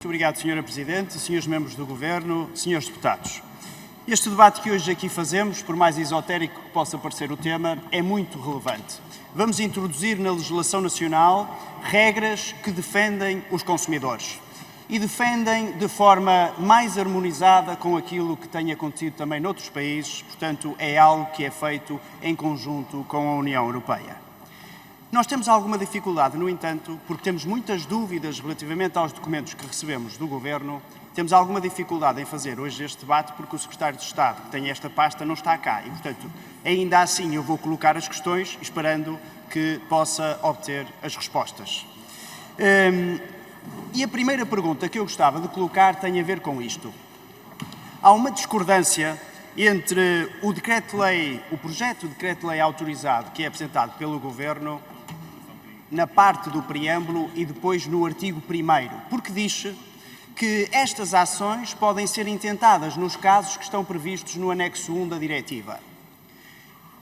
Muito obrigado, Sra. Presidente, Srs. Membros do Governo, Srs. Deputados. Este debate que hoje aqui fazemos, por mais esotérico que possa parecer o tema, é muito relevante. Vamos introduzir na legislação nacional regras que defendem os consumidores e defendem de forma mais harmonizada com aquilo que tem acontecido também noutros países, portanto, é algo que é feito em conjunto com a União Europeia. Nós temos alguma dificuldade, no entanto, porque temos muitas dúvidas relativamente aos documentos que recebemos do Governo, temos alguma dificuldade em fazer hoje este debate porque o Secretário de Estado, que tem esta pasta, não está cá e, portanto, ainda assim eu vou colocar as questões esperando que possa obter as respostas. E a primeira pergunta que eu gostava de colocar tem a ver com isto. Há uma discordância entre o decreto-lei, o projeto de decreto-lei autorizado que é apresentado pelo Governo na parte do preâmbulo e depois no artigo 1º, porque diz que estas ações podem ser intentadas nos casos que estão previstos no anexo 1 da diretiva.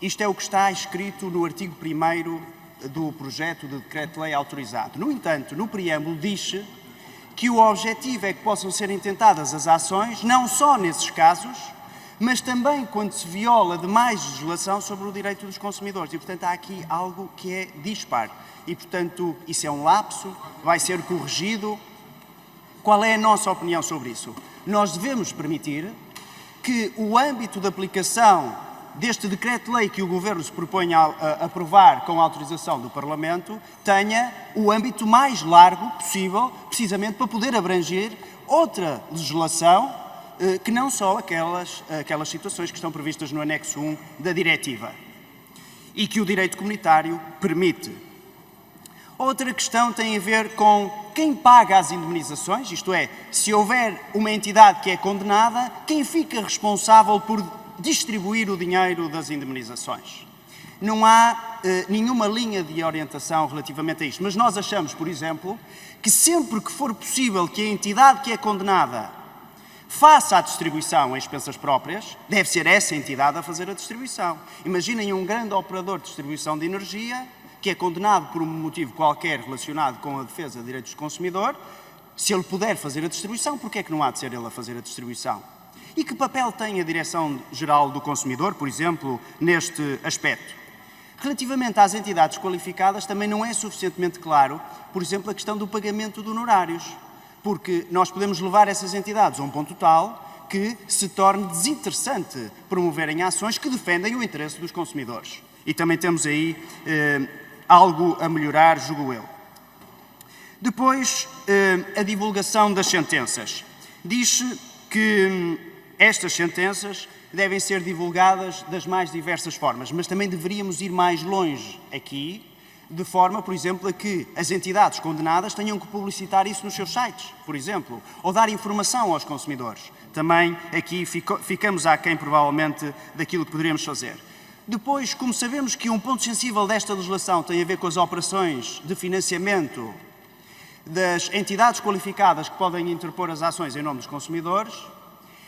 Isto é o que está escrito no artigo 1º do projeto de decreto-lei autorizado. No entanto, no preâmbulo diz que o objetivo é que possam ser intentadas as ações, não só nesses casos, mas também quando se viola demais legislação sobre o direito dos consumidores. E, portanto, há aqui algo que é dispar. E, portanto, isso é um lapso, vai ser corrigido. Qual é a nossa opinião sobre isso? Nós devemos permitir que o âmbito de aplicação deste decreto-lei que o Governo se propõe a aprovar com a autorização do Parlamento tenha o âmbito mais largo possível, precisamente para poder abranger outra legislação que não só aquelas situações que estão previstas no anexo 1 da diretiva e que o direito comunitário permite. Outra questão tem a ver com quem paga as indemnizações, isto é, se houver uma entidade que é condenada, quem fica responsável por distribuir o dinheiro das indemnizações. Não há nenhuma linha de orientação relativamente a isto, mas nós achamos, por exemplo, que sempre que for possível que a entidade que é condenada faça a distribuição em expensas próprias, deve ser essa entidade a fazer a distribuição. Imaginem um grande operador de distribuição de energia que é condenado por um motivo qualquer relacionado com a defesa de direitos do consumidor. Se ele puder fazer a distribuição, por que é que não há de ser ele a fazer a distribuição? E que papel tem a Direção-Geral do Consumidor, por exemplo, neste aspecto? Relativamente às entidades qualificadas, também não é suficientemente claro, por exemplo, a questão do pagamento de honorários, porque nós podemos levar essas entidades a um ponto tal que se torne desinteressante promoverem ações que defendem o interesse dos consumidores. E também temos aí algo a melhorar, julgo eu. Depois, a divulgação das sentenças. Diz que estas sentenças devem ser divulgadas das mais diversas formas, mas também deveríamos ir mais longe aqui, de forma, por exemplo, a que as entidades condenadas tenham que publicitar isso nos seus sites, por exemplo, ou dar informação aos consumidores. Também aqui ficamos aquém, provavelmente, daquilo que poderíamos fazer. Depois, como sabemos que um ponto sensível desta legislação tem a ver com as operações de financiamento das entidades qualificadas que podem interpor as ações em nome dos consumidores,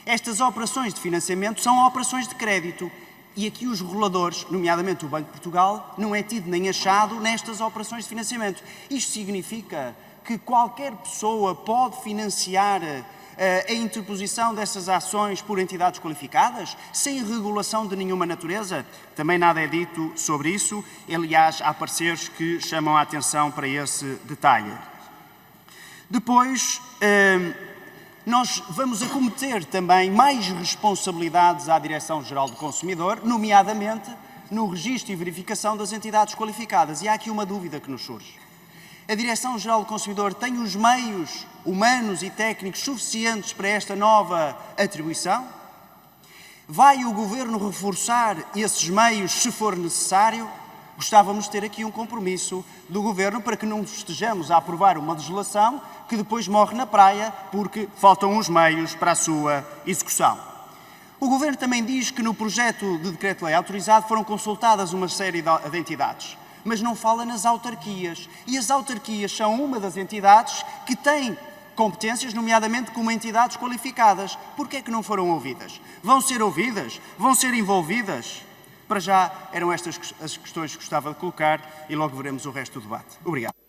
estas operações de financiamento são operações de crédito e aqui os reguladores, nomeadamente o Banco de Portugal, não é tido nem achado nestas operações de financiamento. Isto significa que qualquer pessoa pode financiar a interposição dessas ações por entidades qualificadas, sem regulação de nenhuma natureza? Também nada é dito sobre isso. Aliás, há pareceres que chamam a atenção para esse detalhe. Depois, nós vamos acometer também mais responsabilidades à Direção-Geral do Consumidor, nomeadamente no registro e verificação das entidades qualificadas. E há aqui uma dúvida que nos surge. A Direção-Geral do Consumidor tem os meios humanos e técnicos suficientes para esta nova atribuição? Vai o Governo reforçar esses meios se for necessário? Gostávamos de ter aqui um compromisso do Governo para que não estejamos a aprovar uma legislação que depois morre na praia porque faltam os meios para a sua execução. O Governo também diz que no projeto de decreto-lei autorizado foram consultadas uma série de entidades, mas não fala nas autarquias. E as autarquias são uma das entidades que têm competências, nomeadamente como entidades qualificadas. Por que é que não foram ouvidas? Vão ser ouvidas? Vão ser envolvidas? Para já eram estas as questões que gostava de colocar e logo veremos o resto do debate. Obrigado.